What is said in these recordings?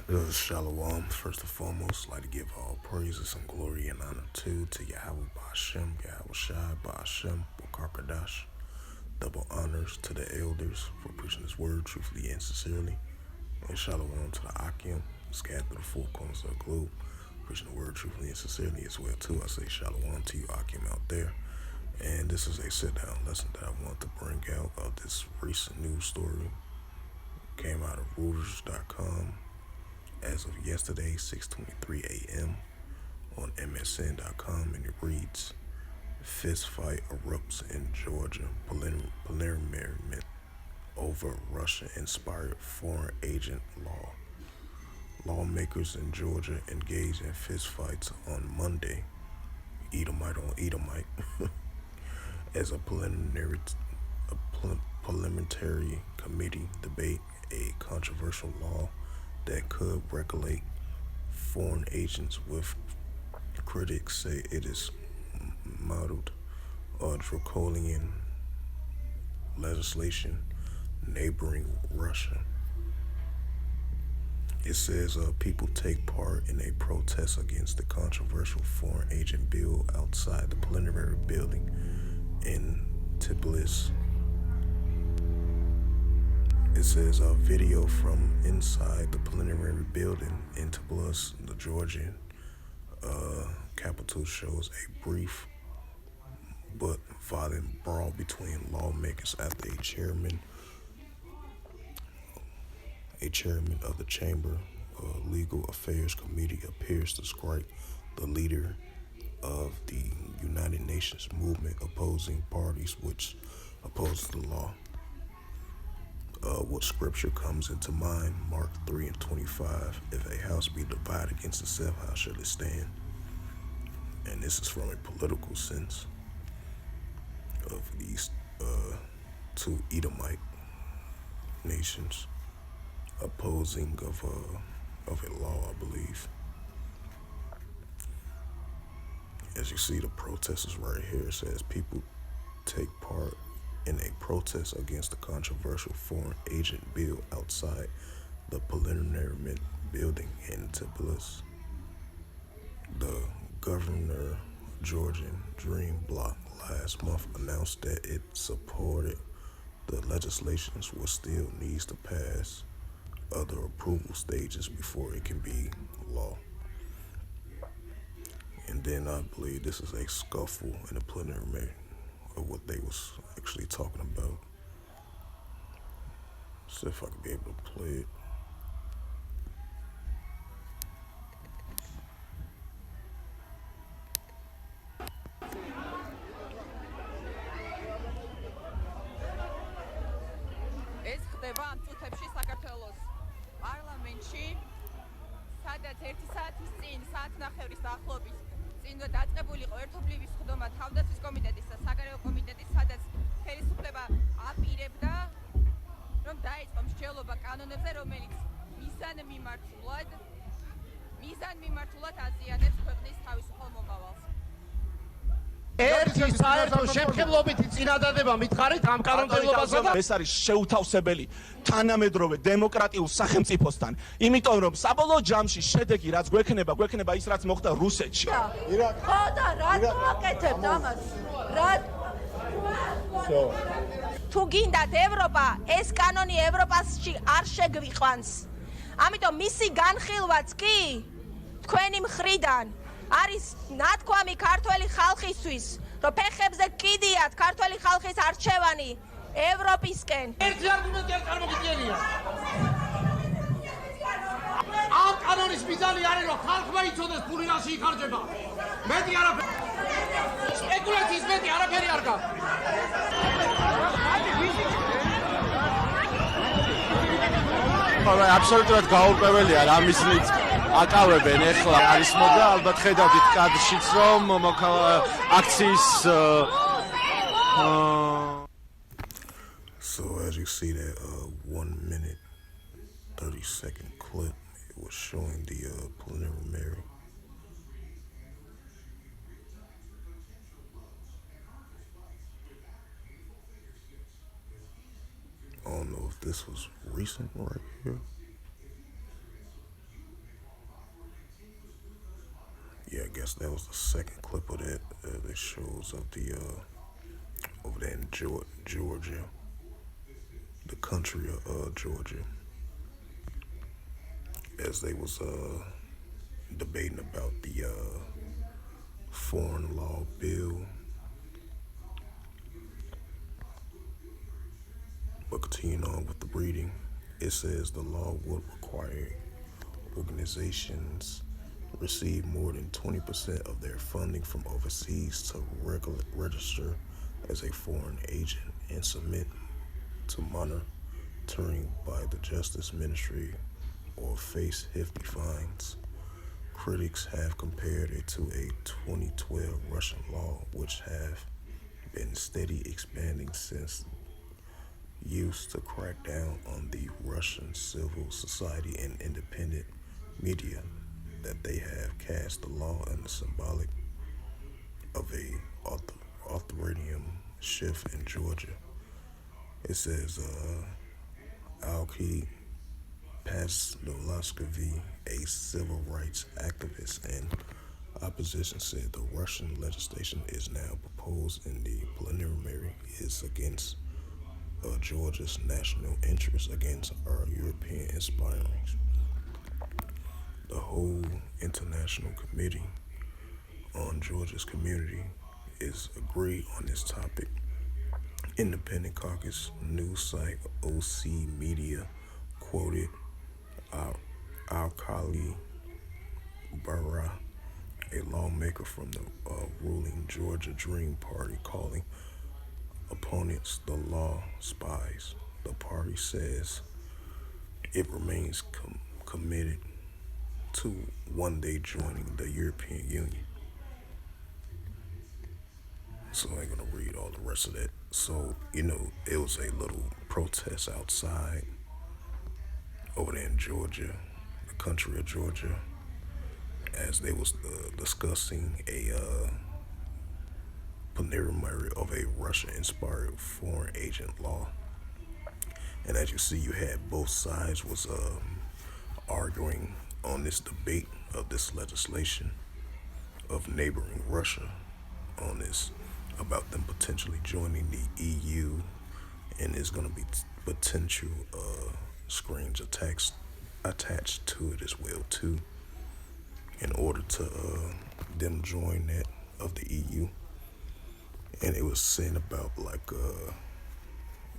Shalom. First and foremost, I'd like to give all praises and glory and honor to Yahweh Ba'Shem, Yahweh Shai Ba'Shem, Wakarkadash. Double honors to the elders for preaching His word truthfully and sincerely. And shalom to the Akim, scattered through the four corners of the globe, preaching the word truthfully and sincerely as well too. I say shalom to you Akim out there. And this is a sit-down lesson that I want to bring out of this recent news story. Came out of Reuters.com as of yesterday, 6:23 a.m. on MSN.com, and it reads, Fistfight erupts in Georgia, preliminary over Russia-inspired foreign agent law. Lawmakers in Georgia engaged in fistfights on Monday, Edomite on Edomite, as a parliamentary committee debate a controversial law that could regulate foreign agents, with critics say it is modeled on draconian legislation neighboring Russia. It says people take part in a protest against the controversial foreign agent bill outside the plenary building in Tbilisi. It says a video from inside the plenary building in Tbilisi, the Georgian capital, shows a brief but violent brawl between lawmakers after a chairman of the Chamber Legal Affairs Committee appears to strike the leader of the United Nations movement opposing parties which oppose the law. What scripture comes into mind? Mark 3:25. If a house be divided against itself, how shall it stand? And this is from a political sense of these two Edomite nations opposing of a law, I believe. As you see, the protest is right here. It says people take part in a protest against the controversial foreign agent bill outside the preliminary building in Tbilisi. The governor Georgian Dream Bloc last month announced that it supported the legislation, which still needs to pass other approval stages before it can be law. And then I believe this is a scuffle in the plenary of what they was actually talking about. See if I could be able to play it. ეს ხდება ამ წუთებში საქართველოს პარლამენტში, სადაც 1 საათის წინ, საათნახევრის დაახლოებით წინ დაწყებული იყო ერთობლივი სხდომა თავდაცვის კომიტეტის და საგარეო კომიტეტის, სადაც ხელისუფლება აპირებდა, რომ დაიწყო მსჯელობა კანონებზე, რომელიც მიზანმიმართულად აზიანებს ქვეყნის თავისუფალ მომავალს. ერთი საერთო შემხებლობითი წინადადება მითხარით ამ კანონმდებლობასა და ეს არის შეუთავსებელი თანამედროვე დემოკრატიულ სახელმწიფოსთან, იმიტომ რომ საბოლოო ჯამში შედეგი რაც გვექნება ის რაც მოხდა რუსეთში. ხო და რატო აკეთებთ ამას? თუ გინდათ ევროპა, ეს კანონი ევროპაში არ შეგვიყვანს. ამიტომ მისი განხილვაც კი თქვენი მხრიდან არის ნათქვამი ქართველი ხალხისთვის, რომ ფეხებზე კიდიათ ქართველი ხალხის არჩევანი ევროპისკენ. ერთი არგუმენტი არ წარმოგიდგენია. ამ კანონის მიზანი არის, რომ ხალხმა იცოდეს ფული რაში იხარჯება. მეტი არაფერი. სპეკულაციის მეტი არაფერი არ გაქვს. აბსოლუტურად გაურკვეველია რა მიზნით აკავებენ ეხლა არის მოდა ალბათ ხედავთ კადრშიც რომ აქციის So as you see that 1 minute 30-second clip, it was showing the preliminary. I don't know if this was recent right here. guess that was the second clip of that. That shows of the over there in Georgia, the country of Georgia, as they was debating about the foreign law bill. But continuing on with the reading, it says the law would require organizations receive more than 20% of their funding from overseas to register as a foreign agent and submit to monitoring by the Justice Ministry or face hefty fines. Critics have compared it to a 2012 Russian law, which have been steady expanding since used to crack down on the Russian civil society and independent media, that they have cast the law and the symbolic of a authoritarian shift in Georgia. It says Alki Pasdolaskovi, a civil rights activist and opposition, said the Russian legislation is now proposed in the plenary is against Georgia's national interests, against our European inspirings. The whole International Committee on Georgia's Community is agreed on this topic. Independent Caucus news site OC Media quoted Alkali Bara, a lawmaker from the ruling Georgia Dream Party, calling opponents the law spies. The party says it remains committed to one day joining the European Union. So I ain't gonna read all the rest of that. So, it was a little protest outside over there in Georgia, the country of Georgia, as they was discussing a plenary of a Russia-inspired foreign agent law. And as you see, you had both sides was arguing on this debate of this legislation of neighboring Russia on this, about them potentially joining the EU, and there's going to be potential screens attached to it as well too, in order to them join that of the EU. And it was saying about like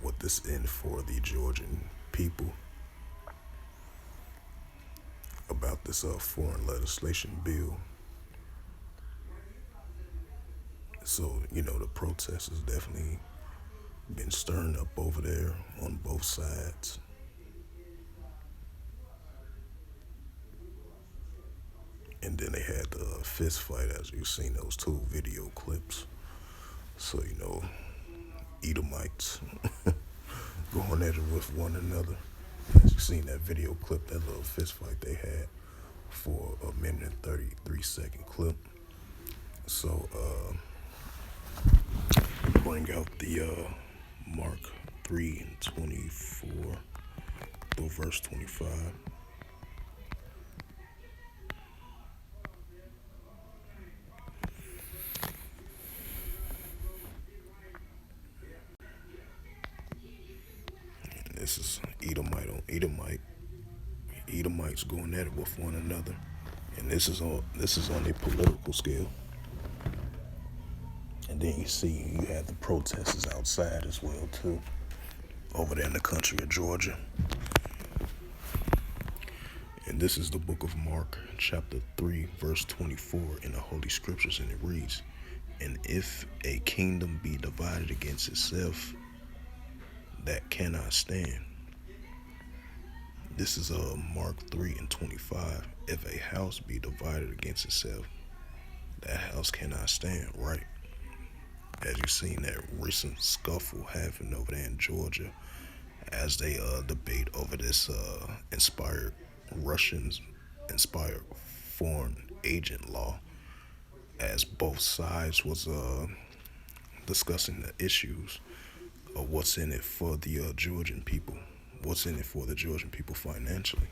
what this in for the Georgian people, about this foreign legislation bill. So, the protests has definitely been stirring up over there on both sides. And then they had the fist fight, as you've seen those two video clips. So, Edomites going at it with one another. As you've seen that video clip, that little fist fight they had for a minute and 33-second clip. So, bring out the Mark 3:24 through verse 25. And this is Edomite on Edomite. Edomites going at it with one another, and this is on a political scale. And then you see you have the protesters outside as well too, over there in the country of Georgia. And this is the book of Mark, chapter 3, verse 24 in the Holy Scriptures, and it reads, "And if a kingdom be divided against itself, that cannot stand." This is Mark 3:25. If a house be divided against itself, that house cannot stand, right? As you've seen that recent scuffle happening over there in Georgia, as they debate over this Russian-inspired foreign agent law, as both sides was discussing the issues of what's in it for the Georgian people, what's in it for the Georgian people financially,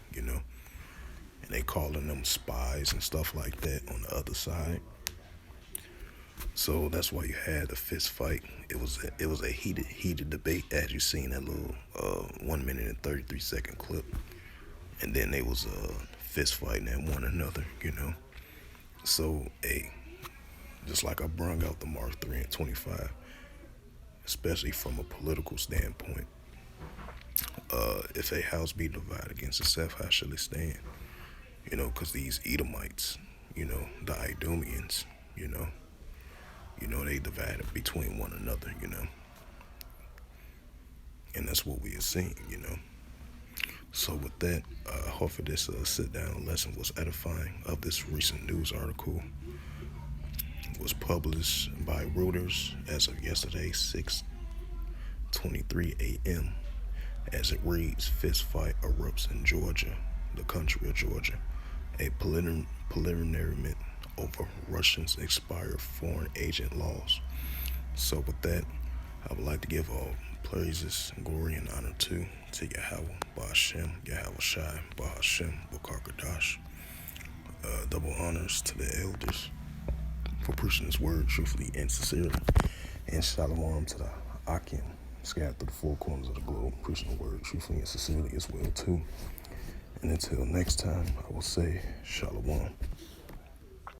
and they calling them spies and stuff like that on the other side. So that's why you had the fist fight. It was a heated debate, as you seen that little 1 minute and 33-second clip, and then they was fist fighting at one another, you know. So just like I brung out the Mark 3 and 25, especially from a political standpoint, if a house be divided against itself, how shall it stand? You know, because these Edomites, you know, the Idumeans, you know, they divided between one another, you know. And that's what we are seeing, you know. So with that, hopefully this sit-down lesson was edifying. Of this recent news article was published by Reuters as of yesterday, 6:23 a.m. As it reads, fist fight erupts in Georgia, the country of Georgia. A preliminary over Russians expired foreign agent laws. So with that, I would like to give all praises, glory, and honor to Yahweh, Ba'ashem, Yahweh Shai, Ba'ashem, Bukar double honors to the elders for preaching this word truthfully and sincerely. And shalom to the Akim, scattered through the four corners of the globe, preaching the word truthfully and sincerely as well too. And until next time, I will say shalom.